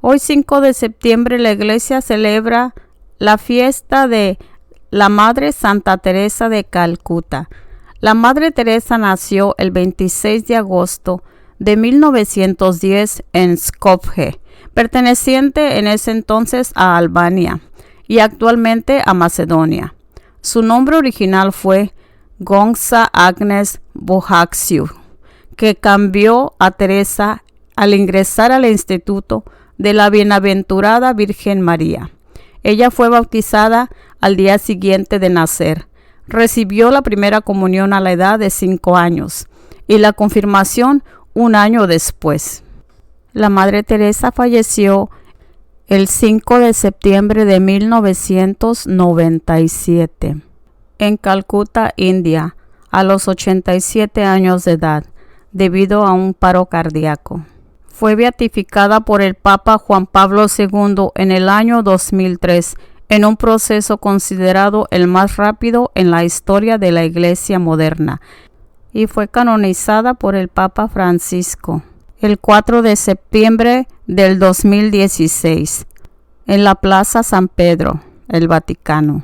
Hoy 5 de septiembre la iglesia celebra la fiesta de la Madre Santa Teresa de Calcuta. La Madre Teresa nació el 26 de agosto de 1910 en Skopje, perteneciente en ese entonces a Albania y actualmente a Macedonia. Su nombre original fue Gonza Agnes Bohaciu, que cambió a Teresa al ingresar al Instituto de la Bienaventurada Virgen María. Ella fue bautizada al día siguiente de nacer. Recibió la primera comunión a la edad de 5 años y la confirmación un año después. La Madre Teresa falleció el 5 de septiembre de 1997 en Calcuta, India, a los 87 años de edad, debido a un paro cardíaco. Fue beatificada por el Papa Juan Pablo II en el año 2003, en un proceso considerado el más rápido en la historia de la Iglesia moderna, y fue canonizada por el Papa Francisco el 4 de septiembre del 2016, en la Plaza San Pedro, el Vaticano.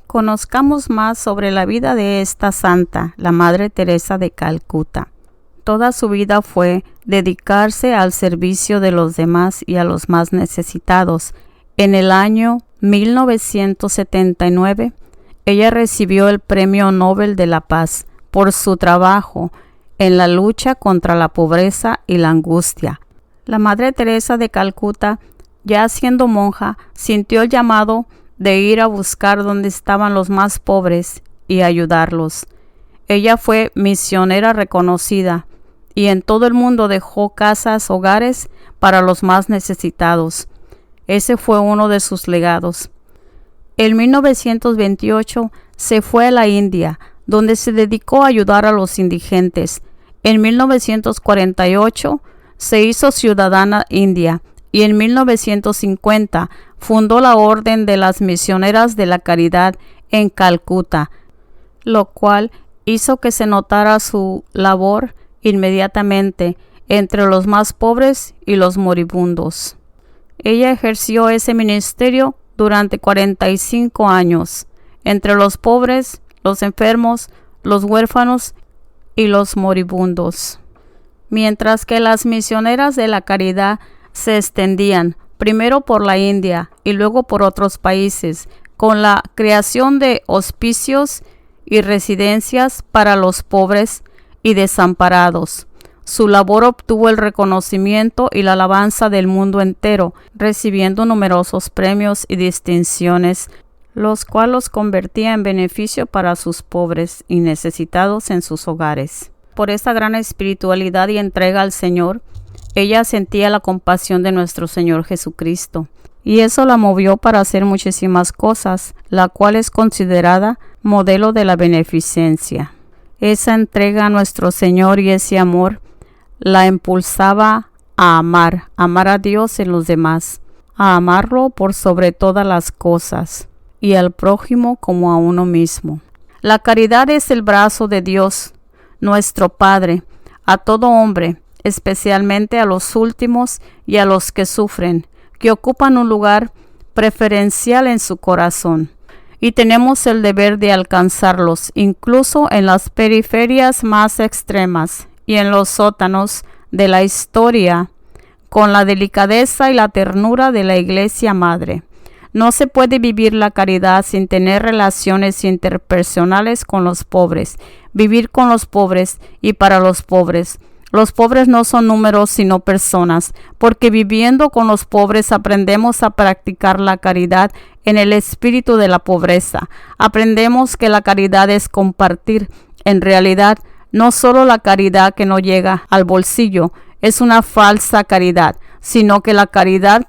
Conozcamos más sobre la vida de esta santa, la Madre Teresa de Calcuta. Toda su vida fue dedicarse al servicio de los demás y a los más necesitados. En el año 1979, ella recibió el Premio Nobel de la Paz por su trabajo en la lucha contra la pobreza y la angustia. La Madre Teresa de Calcuta, ya siendo monja, sintió el llamado de ir a buscar donde estaban los más pobres y ayudarlos. Ella fue misionera reconocida y en todo el mundo dejó casas, hogares para los más necesitados. Ese fue uno de sus legados. En 1928 se fue a la India, donde se dedicó a ayudar a los indigentes. En 1948 se hizo ciudadana india y en 1950 fundó la Orden de las Misioneras de la Caridad en Calcuta, lo cual hizo que se notara su labor inmediatamente entre los más pobres y los moribundos. Ella ejerció ese ministerio durante 45 años, entre los pobres, los enfermos, los huérfanos y los moribundos. Mientras que las misioneras de la caridad se extendían primero por la India y luego por otros países, con la creación de hospicios y residencias para los pobres y desamparados. Su labor obtuvo el reconocimiento y la alabanza del mundo entero, recibiendo numerosos premios y distinciones, los cuales los convertía en beneficio para sus pobres y necesitados en sus hogares. Por esta gran espiritualidad y entrega al Señor, ella sentía la compasión de nuestro Señor Jesucristo, y eso la movió para hacer muchísimas cosas, la cual es considerada modelo de la beneficencia. Esa entrega a nuestro Señor y ese amor la impulsaba a amar a Dios en los demás, a amarlo por sobre todas las cosas y al prójimo como a uno mismo. La caridad es el brazo de Dios, nuestro Padre, a todo hombre, especialmente a los últimos y a los que sufren, que ocupan un lugar preferencial en su corazón. Y tenemos el deber de alcanzarlos, incluso en las periferias más extremas y en los sótanos de la historia, con la delicadeza y la ternura de la Iglesia Madre. No se puede vivir la caridad sin tener relaciones interpersonales con los pobres, vivir con los pobres y para los pobres. Los pobres no son números sino personas, porque viviendo con los pobres aprendemos a practicar la caridad en el espíritu de la pobreza. Aprendemos que la caridad es compartir. En realidad, no solo la caridad que no llega al bolsillo es una falsa caridad, sino que la caridad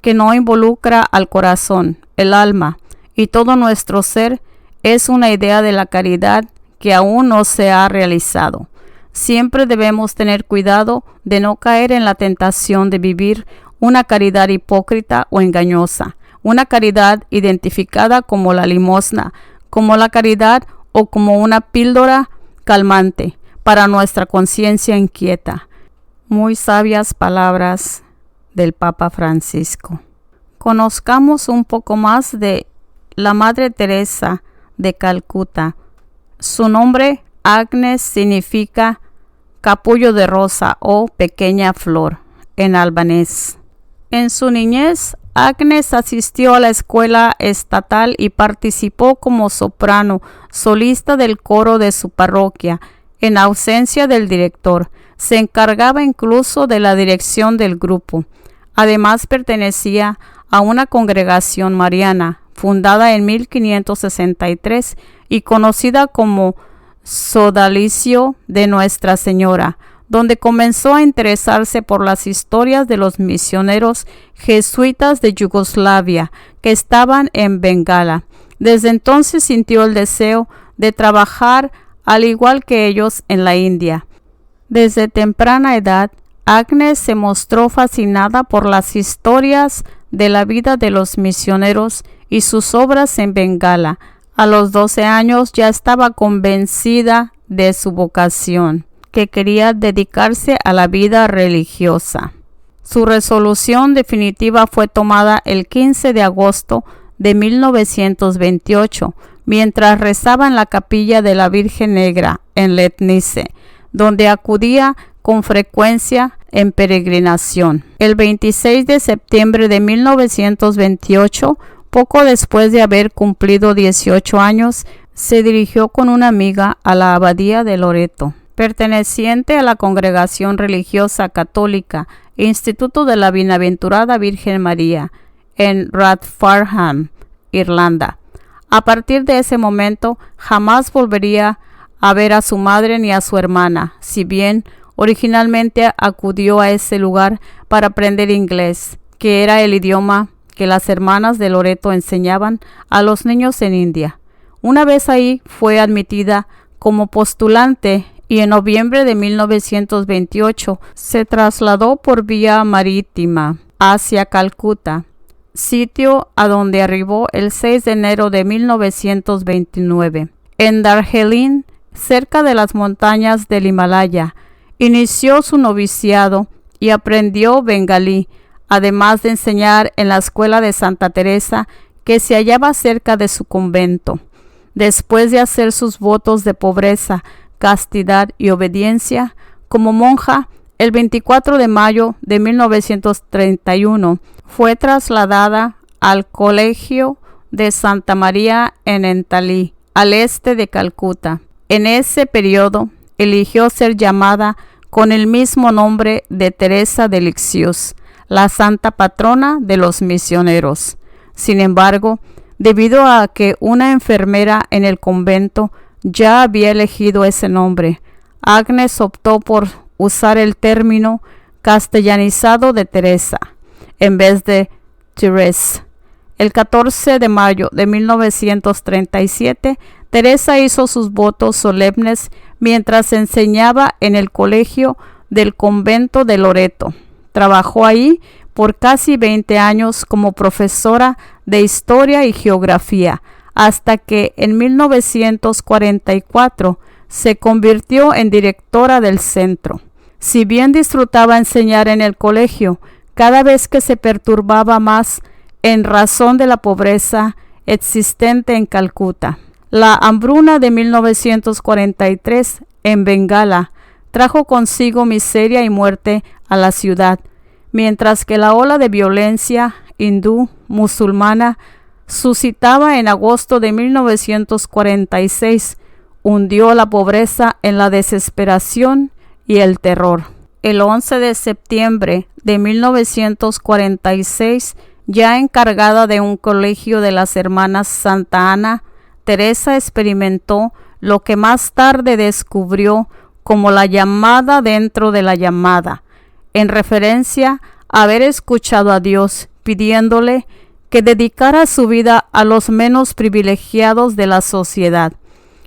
que no involucra al corazón, el alma y todo nuestro ser es una idea de la caridad que aún no se ha realizado. Siempre debemos tener cuidado de no caer en la tentación de vivir una caridad hipócrita o engañosa, una caridad identificada como la limosna, como la caridad o como una píldora calmante para nuestra conciencia inquieta. Muy sabias palabras del Papa Francisco. Conozcamos un poco más de la Madre Teresa de Calcuta. Su nombre, Agnes, significa capullo de rosa o pequeña flor en albanés. En su niñez, Agnes asistió a la escuela estatal y participó como soprano solista del coro de su parroquia. En ausencia del director, se encargaba incluso de la dirección del grupo. Además, pertenecía a una congregación mariana fundada en 1563 y conocida como Sodalicio de Nuestra Señora, donde comenzó a interesarse por las historias de los misioneros jesuitas de Yugoslavia que estaban en Bengala. Desde entonces sintió el deseo de trabajar al igual que ellos en la India. Desde temprana edad, Agnes se mostró fascinada por las historias de la vida de los misioneros y sus obras en Bengala. A los 12 años ya estaba convencida de su vocación, que quería dedicarse a la vida religiosa. Su resolución definitiva fue tomada el 15 de agosto de 1928, mientras rezaba en la capilla de la Virgen Negra en Letnice, donde acudía con frecuencia en peregrinación. El 26 de septiembre de 1928, poco después de haber cumplido 18 años, se dirigió con una amiga a la abadía de Loreto, perteneciente a la Congregación Religiosa Católica Instituto de la Bienaventurada Virgen María, en Rathfarnham, Irlanda. A partir de ese momento, jamás volvería a ver a su madre ni a su hermana, si bien originalmente acudió a ese lugar para aprender inglés, que era el idioma que las hermanas de Loreto enseñaban a los niños en India. Una vez ahí fue admitida como postulante y en noviembre de 1928 se trasladó por vía marítima hacia Calcuta, sitio a donde arribó el 6 de enero de 1929. En Darjeeling, cerca de las montañas del Himalaya, inició su noviciado y aprendió bengalí, además de enseñar en la escuela de Santa Teresa, que se hallaba cerca de su convento. Después de hacer sus votos de pobreza, castidad y obediencia, como monja, el 24 de mayo de 1931 fue trasladada al Colegio de Santa María en Entalí, al este de Calcuta. En ese periodo eligió ser llamada con el mismo nombre de Teresa de Lisieux, la santa patrona de los misioneros. Sin embargo, debido a que una enfermera en el convento ya había elegido ese nombre, Agnes optó por usar el término castellanizado de Teresa, en vez de Thérèse. El 14 de mayo de 1937, Teresa hizo sus votos solemnes mientras enseñaba en el colegio del convento de Loreto. Trabajó ahí por casi 20 años como profesora de historia y geografía, hasta que en 1944 se convirtió en directora del centro. Si bien disfrutaba enseñar en el colegio, cada vez que se perturbaba más en razón de la pobreza existente en Calcuta. La hambruna de 1943 en Bengala trajo consigo miseria y muerte a la ciudad, mientras que la ola de violencia hindú musulmana suscitaba en agosto de 1946, hundió la pobreza en la desesperación y el terror. El 11 de septiembre de 1946, ya encargada de un colegio de las hermanas Santa Ana, Teresa experimentó lo que más tarde descubrió como la llamada dentro de la llamada, en referencia a haber escuchado a Dios pidiéndole que dedicara su vida a los menos privilegiados de la sociedad.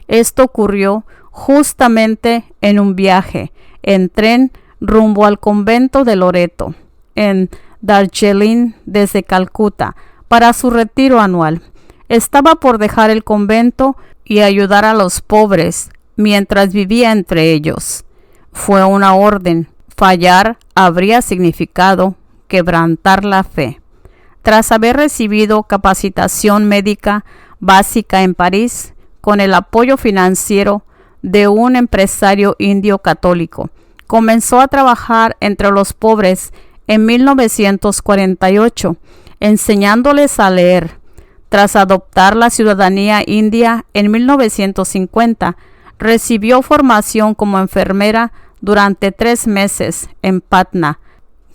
Esto ocurrió justamente en un viaje en tren rumbo al convento de Loreto, en Darjeeling, desde Calcuta, para su retiro anual. Estaba por dejar el convento y ayudar a los pobres mientras vivía entre ellos. Fue una orden. Fallar habría significado quebrantar la fe. Tras haber recibido capacitación médica básica en París, con el apoyo financiero de un empresario indio católico, comenzó a trabajar entre los pobres en 1948, enseñándoles a leer. Tras adoptar la ciudadanía india en 1950, recibió formación como enfermera durante 3 meses en Patna,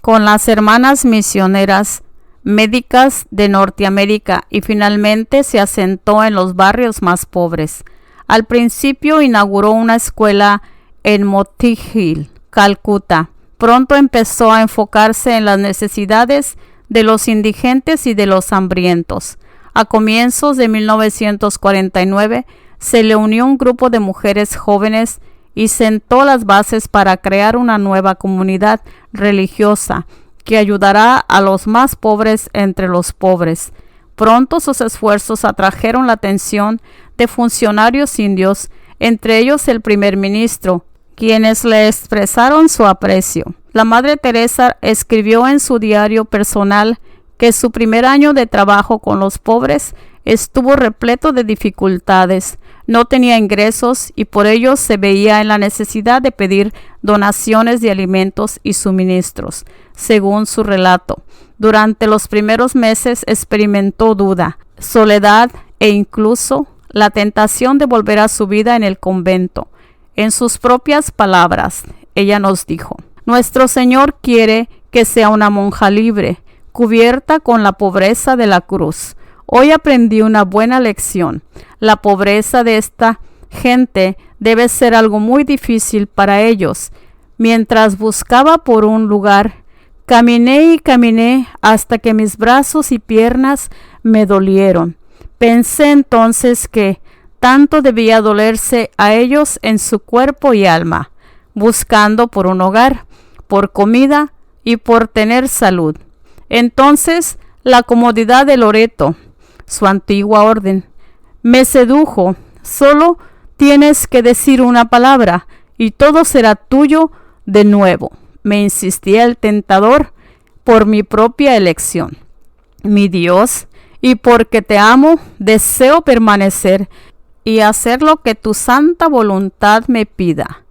con las Hermanas Misioneras Médicas de Norteamérica, y finalmente se asentó en los barrios más pobres. Al principio inauguró una escuela en Moti Hill, Calcuta. Pronto empezó a enfocarse en las necesidades de los indigentes y de los hambrientos. A comienzos de 1949 se le unió un grupo de mujeres jóvenes y sentó las bases para crear una nueva comunidad religiosa que ayudará a los más pobres entre los pobres. Pronto sus esfuerzos atrajeron la atención de funcionarios indios, entre ellos el primer ministro, quienes le expresaron su aprecio. La Madre Teresa escribió en su diario personal que su primer año de trabajo con los pobres estuvo repleto de dificultades. No tenía ingresos y por ello se veía en la necesidad de pedir donaciones de alimentos y suministros. Según su relato, durante los primeros meses experimentó duda, soledad e incluso la tentación de volver a su vida en el convento. En sus propias palabras, ella nos dijo: «Nuestro Señor quiere que sea una monja libre, cubierta con la pobreza de la cruz. Hoy aprendí una buena lección. La pobreza de esta gente debe ser algo muy difícil para ellos. Mientras buscaba por un lugar, caminé y caminé hasta que mis brazos y piernas me dolieron. Pensé entonces que tanto debía dolerse a ellos en su cuerpo y alma, buscando por un hogar, por comida y por tener salud. Entonces la comodidad de Loreto, su antigua orden, me sedujo. Solo tienes que decir una palabra y todo será tuyo de nuevo», me insistía el tentador. «Por mi propia elección, mi Dios, y porque te amo, deseo permanecer y hacer lo que tu santa voluntad me pida».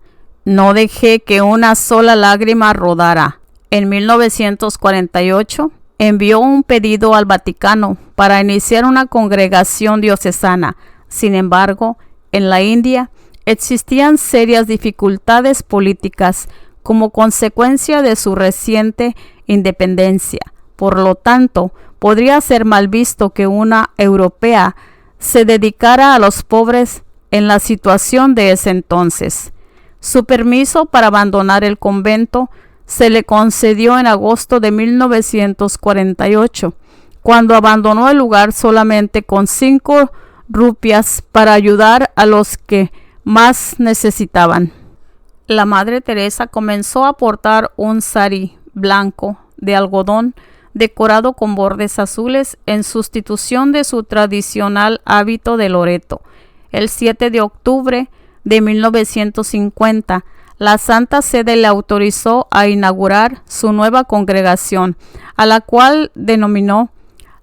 No dejé que una sola lágrima rodara. En 1948 envió un pedido al Vaticano para iniciar una congregación diocesana. Sin embargo, en la India existían serias dificultades políticas como consecuencia de su reciente independencia. Por lo tanto, podría ser mal visto que una europea se dedicara a los pobres en la situación de ese entonces. Su permiso para abandonar el convento se le concedió en agosto de 1948, cuando abandonó el lugar solamente con 5 rupias para ayudar a los que más necesitaban. La Madre Teresa comenzó a portar un sari blanco de algodón decorado con bordes azules en sustitución de su tradicional hábito de Loreto. El 7 de octubre de 1950, la Santa Sede le autorizó a inaugurar su nueva congregación, a la cual denominó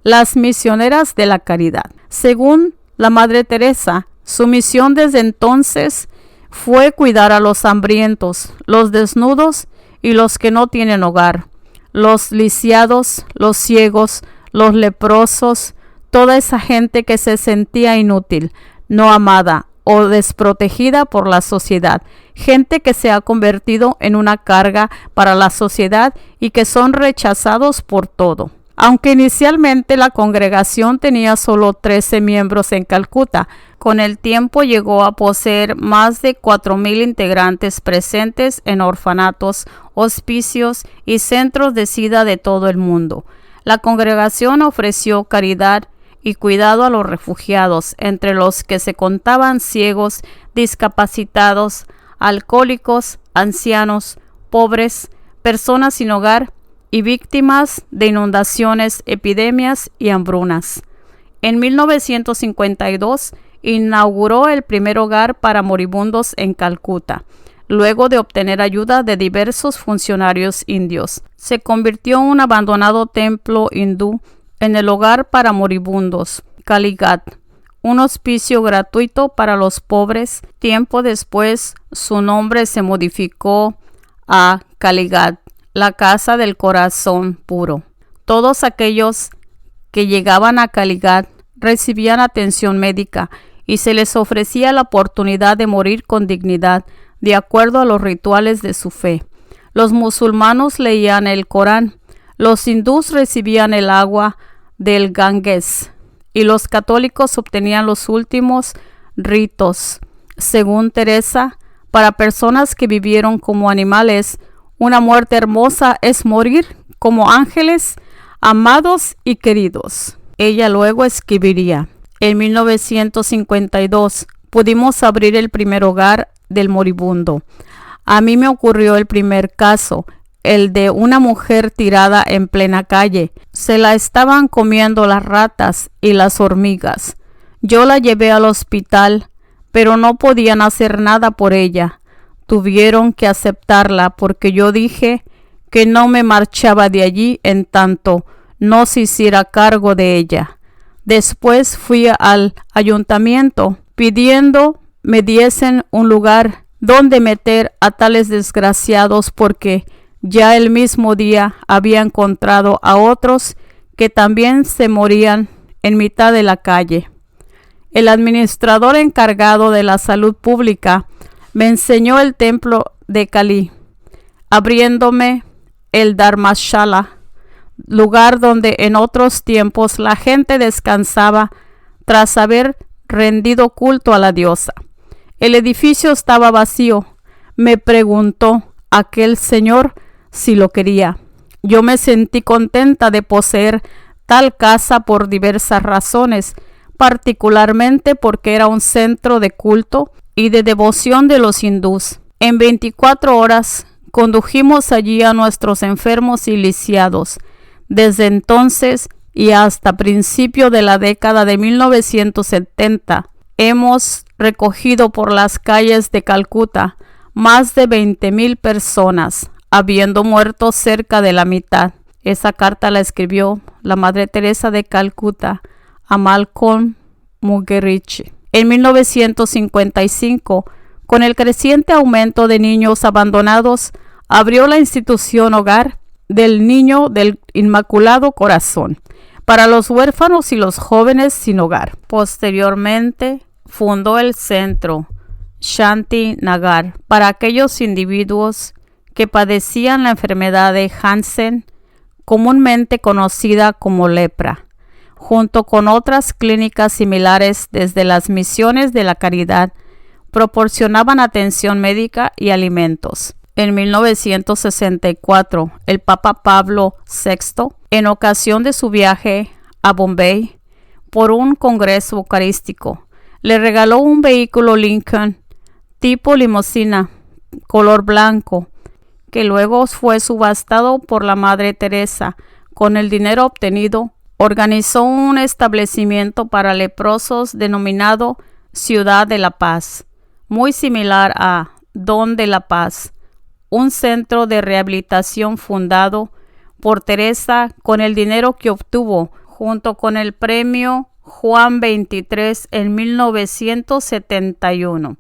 las Misioneras de la Caridad. Según la Madre Teresa, su misión desde entonces fue cuidar a los hambrientos, los desnudos y los que no tienen hogar, los lisiados, los ciegos, los leprosos, toda esa gente que se sentía inútil, no amada o desprotegida por la sociedad, gente que se ha convertido en una carga para la sociedad y que son rechazados por todo. Aunque inicialmente la congregación tenía solo 13 miembros en Calcuta, con el tiempo llegó a poseer más de 4,000 integrantes presentes en orfanatos, hospicios y centros de SIDA de todo el mundo. La congregación ofreció caridad y cuidado a los refugiados, entre los que se contaban ciegos, discapacitados, alcohólicos, ancianos, pobres, personas sin hogar y víctimas de inundaciones, epidemias y hambrunas. En 1952 inauguró el primer hogar para moribundos en Calcuta. luego de obtener ayuda de diversos funcionarios indios. Se convirtió en un abandonado templo hindú en el hogar para moribundos, Kalighat, un hospicio gratuito para los pobres. Tiempo después, su nombre se modificó a Kalighat, la casa del corazón puro. Todos aquellos que llegaban a Kalighat recibían atención médica y se les ofrecía la oportunidad de morir con dignidad, de acuerdo a los rituales de su fe. Los musulmanes leían el Corán, los hindús recibían el agua del Ganges y los católicos obtenían los últimos ritos. Según Teresa, para personas que vivieron como animales, una muerte hermosa es morir como ángeles, amados y queridos. Ella luego escribiría: en 1952 pudimos abrir el primer hogar del moribundo. A mí me ocurrió el primer caso, el de una mujer tirada en plena calle. Se la estaban comiendo las ratas y las hormigas. Yo la llevé al hospital, pero no podían hacer nada por ella. Tuvieron que aceptarla porque yo dije que no me marchaba de allí en tanto no se hiciera cargo de ella. Después fui al ayuntamiento pidiendo me diesen un lugar donde meter a tales desgraciados porque ya el mismo día había encontrado a otros que también se morían en mitad de la calle. El administrador encargado de la salud pública me enseñó el templo de Kali, abriéndome el Dharmashala, lugar donde en otros tiempos la gente descansaba tras haber rendido culto a la diosa. El edificio estaba vacío. Me preguntó aquel señor si lo quería. Yo me sentí contenta de poseer tal casa por diversas razones, particularmente porque era un centro de culto y de devoción de los hindús. En 24 horas condujimos allí a nuestros enfermos y lisiados. Desde entonces y hasta principio de la década de 1970, hemos recogido por las calles de Calcuta más de 20,000 personas, habiendo muerto cerca de la mitad. Esa carta la escribió la Madre Teresa de Calcuta a Malcolm Muggeridge. En 1955, con el creciente aumento de niños abandonados, abrió la institución Hogar del Niño del Inmaculado Corazón para los huérfanos y los jóvenes sin hogar. Posteriormente, fundó el centro Shanti Nagar para aquellos individuos que padecían la enfermedad de Hansen, comúnmente conocida como lepra, junto con otras clínicas similares. Desde las misiones de la caridad proporcionaban atención médica y alimentos. En 1964, el Papa Pablo VI, en ocasión de su viaje a Bombay por un congreso eucarístico, le regaló un vehículo Lincoln tipo limusina color blanco, que luego fue subastado por la Madre Teresa. Con el dinero obtenido, organizó un establecimiento para leprosos denominado Ciudad de la Paz, muy similar a Don de la Paz, un centro de rehabilitación fundado por Teresa con el dinero que obtuvo junto con el premio Juan XXIII en 1971.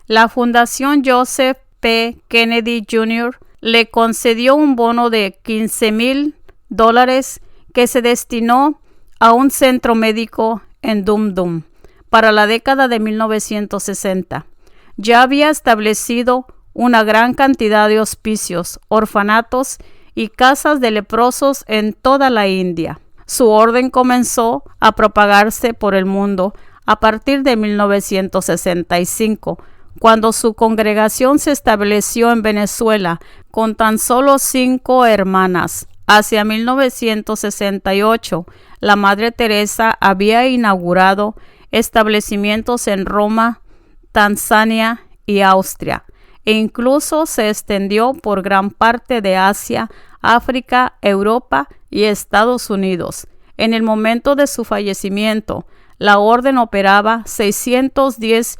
La Fundación Joseph P. Kennedy Jr. le concedió un bono de $15,000 que se destinó a un centro médico en Dum Dum para la década de 1960. Ya había establecido una gran cantidad de hospicios, orfanatos y casas de leprosos en toda la India. Su orden comenzó a propagarse por el mundo a partir de 1965, cuando su congregación se estableció en Venezuela con tan solo 5 hermanas. Hacia 1968, la Madre Teresa había inaugurado establecimientos en Roma, Tanzania y Austria, e incluso se extendió por gran parte de Asia, África, Europa y Estados Unidos. En el momento de su fallecimiento, la orden operaba 610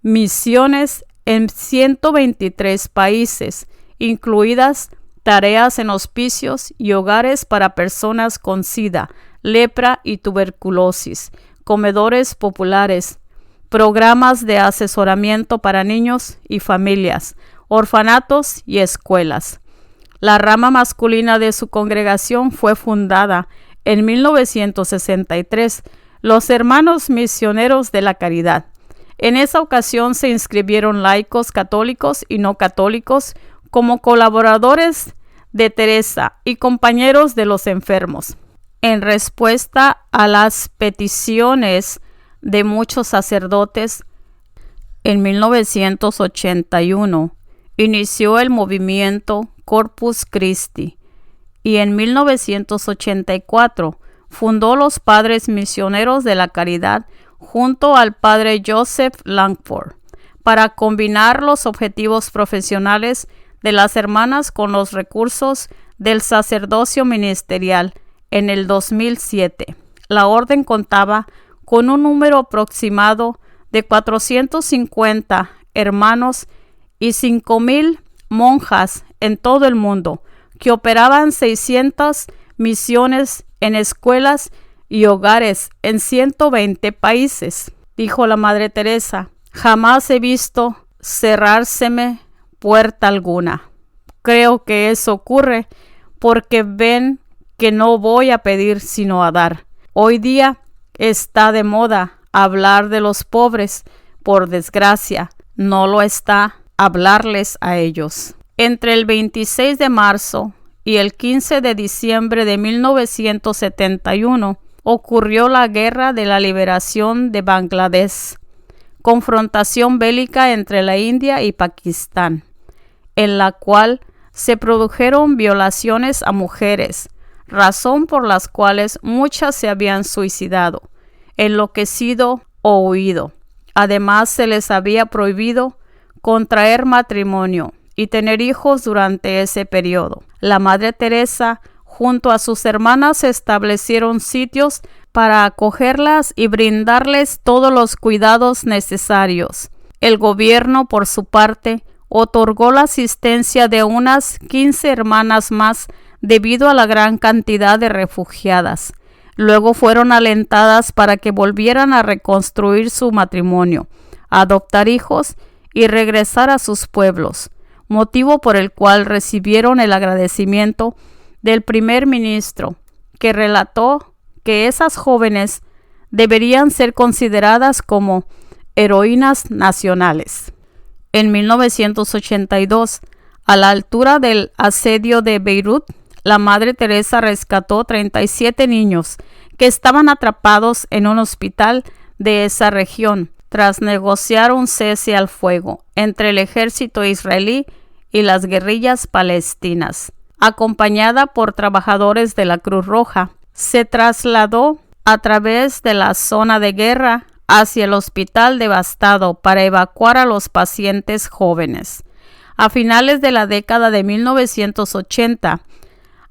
misiones en 123 países, incluidas tareas en hospicios y hogares para personas con SIDA, lepra y tuberculosis, comedores populares, programas de asesoramiento para niños y familias, orfanatos y escuelas. La rama masculina de su congregación fue fundada en 1963, los Hermanos Misioneros de la Caridad. En esa ocasión se inscribieron laicos católicos y no católicos como colaboradores de Teresa y compañeros de los enfermos. En respuesta a las peticiones de muchos sacerdotes, en 1981 inició el movimiento Corpus Christi y en 1984 fundó los Padres Misioneros de la Caridad junto al padre Joseph Langford para combinar los objetivos profesionales de las hermanas con los recursos del sacerdocio ministerial. En el 2007, la orden contaba con un número aproximado de 450 hermanos y 5,000 monjas en todo el mundo, que operaban 600 misiones en escuelas y hogares en 120 países. Dijo la Madre Teresa: jamás he visto cerrárseme puerta alguna. Creo que eso ocurre porque ven que no voy a pedir sino a dar. Hoy día está de moda hablar de los pobres. Por desgracia, no lo está hablarles a ellos. Entre el 26 de marzo y el 15 de diciembre de 1971 ocurrió la Guerra de la Liberación de Bangladesh, confrontación bélica entre la India y Pakistán, en la cual se produjeron violaciones a mujeres, razón por las cuales muchas se habían suicidado, enloquecido o huido. Además, se les había prohibido contraer matrimonio y tener hijos durante ese periodo. La Madre Teresa, junto a sus hermanas, establecieron sitios para acogerlas y brindarles todos los cuidados necesarios. El gobierno, por su parte, otorgó la asistencia de unas 15 hermanas más debido a la gran cantidad de refugiadas. Luego fueron alentadas para que volvieran a reconstruir su matrimonio, adoptar hijos y regresar a sus pueblos, motivo por el cual recibieron el agradecimiento del primer ministro, que relató que esas jóvenes deberían ser consideradas como heroínas nacionales. En 1982, a la altura del asedio de Beirut, la Madre Teresa rescató 37 niños que estaban atrapados en un hospital de esa región, tras negociar un cese al fuego entre el ejército israelí y las guerrillas palestinas. Acompañada por trabajadores de la Cruz Roja, se trasladó a través de la zona de guerra hacia el hospital devastado para evacuar a los pacientes jóvenes. A finales de la década de 1980,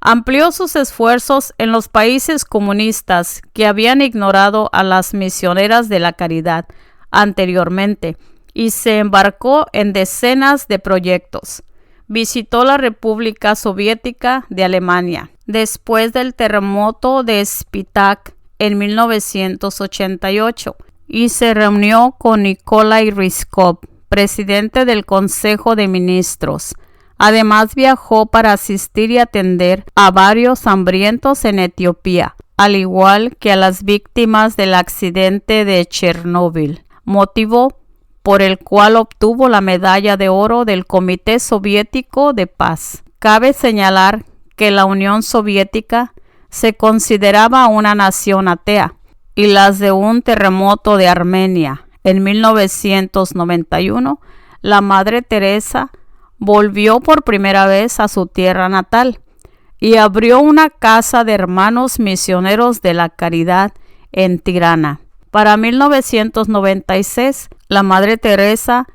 amplió sus esfuerzos en los países comunistas que habían ignorado a las misioneras de la caridad anteriormente y se embarcó en decenas de proyectos. Visitó la República Soviética de Alemania después del terremoto de Spitak en 1988 y se reunió con Nikolai Ryzhkov, presidente del Consejo de Ministros. Además, viajó para asistir y atender a varios hambrientos en Etiopía, al igual que a las víctimas del accidente de Chernóbil, motivo por el cual obtuvo la medalla de oro del Comité Soviético de Paz. Cabe señalar que la Unión Soviética se consideraba una nación atea, y las de un terremoto de Armenia en 1991, la Madre Teresa volvió por primera vez a su tierra natal y abrió una casa de hermanos misioneros de la caridad en Tirana. Para 1996, la Madre Teresa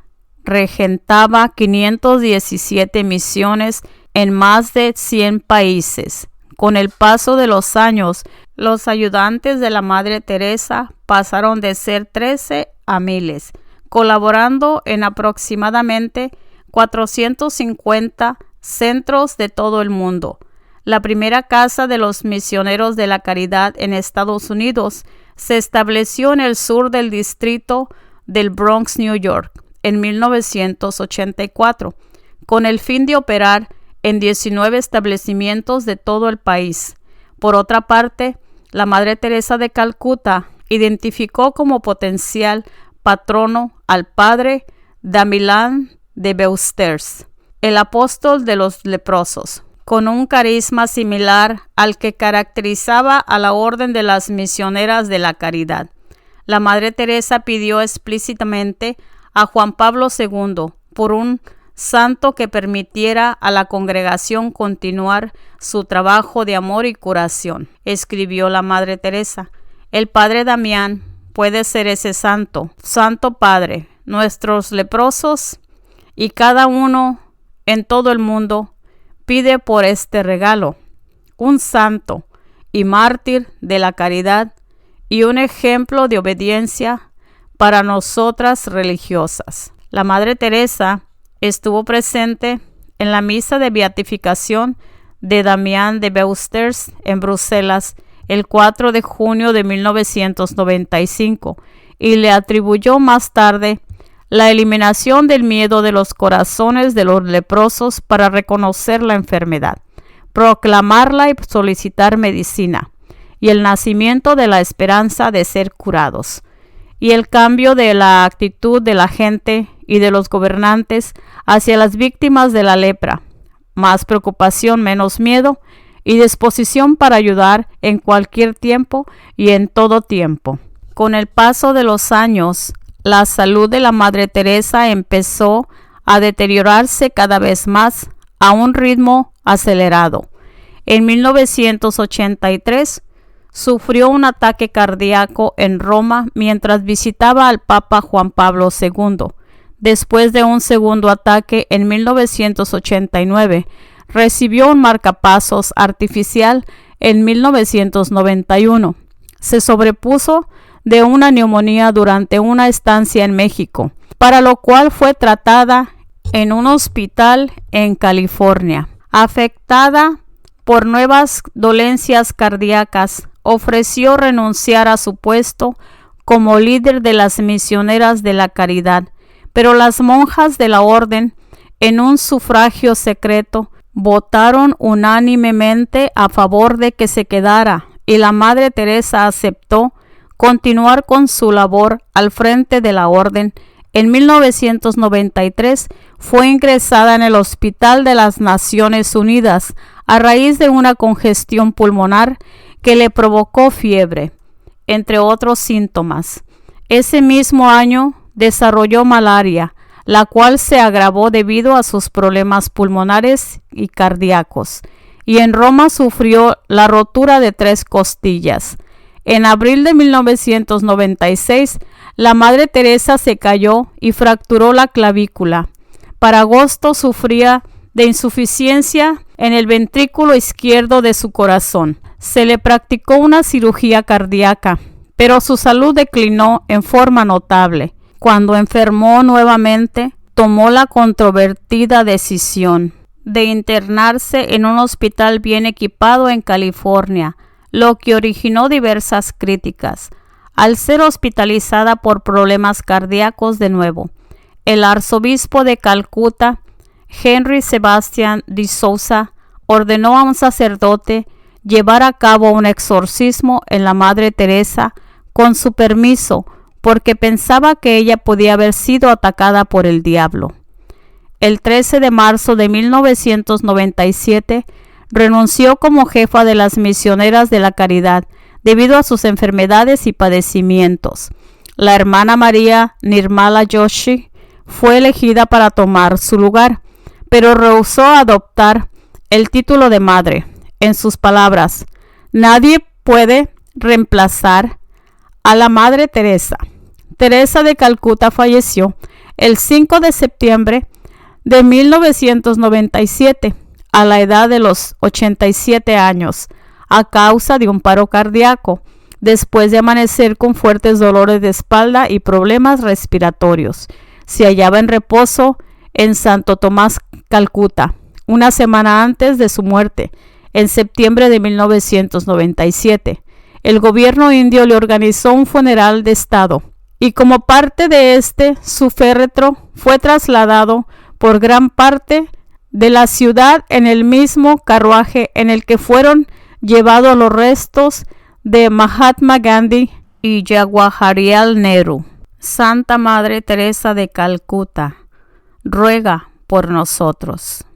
regentaba 517 misiones en más de 100 países. Con el paso de los años, los ayudantes de la Madre Teresa pasaron de ser 13 a miles, colaborando en aproximadamente 450 centros de todo el mundo. La primera casa de los misioneros de la caridad en Estados Unidos se estableció en el sur del distrito del Bronx, New York, en 1984, con el fin de operar en 19 establecimientos de todo el país. Por otra parte, la Madre Teresa de Calcuta identificó como potencial patrono al padre Damián de Beusters, el apóstol de los leprosos, con un carisma similar al que caracterizaba a la Orden de las Misioneras de la Caridad. La Madre Teresa pidió explícitamente a Juan Pablo II por un santo que permitiera a la congregación continuar su trabajo de amor y curación. Escribió la Madre Teresa: el padre Damián puede ser ese santo, Santo Padre. Nuestros leprosos y cada uno en todo el mundo pide por este regalo, un santo y mártir de la caridad y un ejemplo de obediencia para nosotras religiosas. La Madre Teresa estuvo presente en la misa de beatificación de Damián de Beusters en Bruselas el 4 de junio de 1995 y le atribuyó más tarde la eliminación del miedo de los corazones de los leprosos para reconocer la enfermedad, proclamarla y solicitar medicina, y el nacimiento de la esperanza de ser curados, y el cambio de la actitud de la gente y de los gobernantes hacia las víctimas de la lepra: más preocupación, menos miedo, y disposición para ayudar en cualquier tiempo y en todo tiempo. Con el paso de los años, la salud de la Madre Teresa empezó a deteriorarse cada vez más a un ritmo acelerado. En 1983 sufrió un ataque cardíaco en Roma mientras visitaba al Papa Juan Pablo II. Después de un segundo ataque en 1989, recibió un marcapasos artificial en 1991. Se sobrepuso de una neumonía durante una estancia en México, para lo cual fue tratada en un hospital en California. Afectada por nuevas dolencias cardíacas, ofreció renunciar a su puesto como líder de las misioneras de la caridad, pero las monjas de la orden, en un sufragio secreto, votaron unánimemente a favor de que se quedara, y la Madre Teresa aceptó continuar con su labor al frente de la orden. En 1993 fue ingresada en el Hospital de las Naciones Unidas a raíz de una congestión pulmonar que le provocó fiebre, entre otros síntomas. Ese mismo año desarrolló malaria, la cual se agravó debido a sus problemas pulmonares y cardíacos, y en Roma sufrió la rotura de 3 costillas. En abril de 1996, la Madre Teresa se cayó y fracturó la clavícula. Para agosto sufría de insuficiencia en el ventrículo izquierdo de su corazón. Se le practicó una cirugía cardíaca, pero su salud declinó en forma notable. Cuando enfermó nuevamente, tomó la controvertida decisión de internarse en un hospital bien equipado en California, lo que originó diversas críticas. Al ser hospitalizada por problemas cardíacos de nuevo, el arzobispo de Calcuta, Henry Sebastian de Sousa, ordenó a un sacerdote llevar a cabo un exorcismo en la Madre Teresa con su permiso, porque pensaba que ella podía haber sido atacada por el diablo. El 13 de marzo de 1997 renunció como jefa de las misioneras de la caridad debido a sus enfermedades y padecimientos. La hermana María Nirmala Joshi fue elegida para tomar su lugar, pero rehusó adoptar el título de madre. En sus palabras: nadie puede reemplazar a la Madre Teresa. Teresa de Calcuta falleció el 5 de septiembre de 1997 a la edad de los 87 años a causa de un paro cardíaco. después de amanecer con fuertes dolores de espalda y problemas respiratorios. Se hallaba en reposo en Santo Tomás, Calcuta, una semana antes de su muerte, en septiembre de 1997. El gobierno indio le organizó un funeral de estado y como parte de su féretro fue trasladado por gran parte de la ciudad en el mismo carruaje en el que fueron llevados los restos de Mahatma Gandhi y Jawaharlal Nehru. Santa Madre Teresa de Calcuta, ruega por nosotros.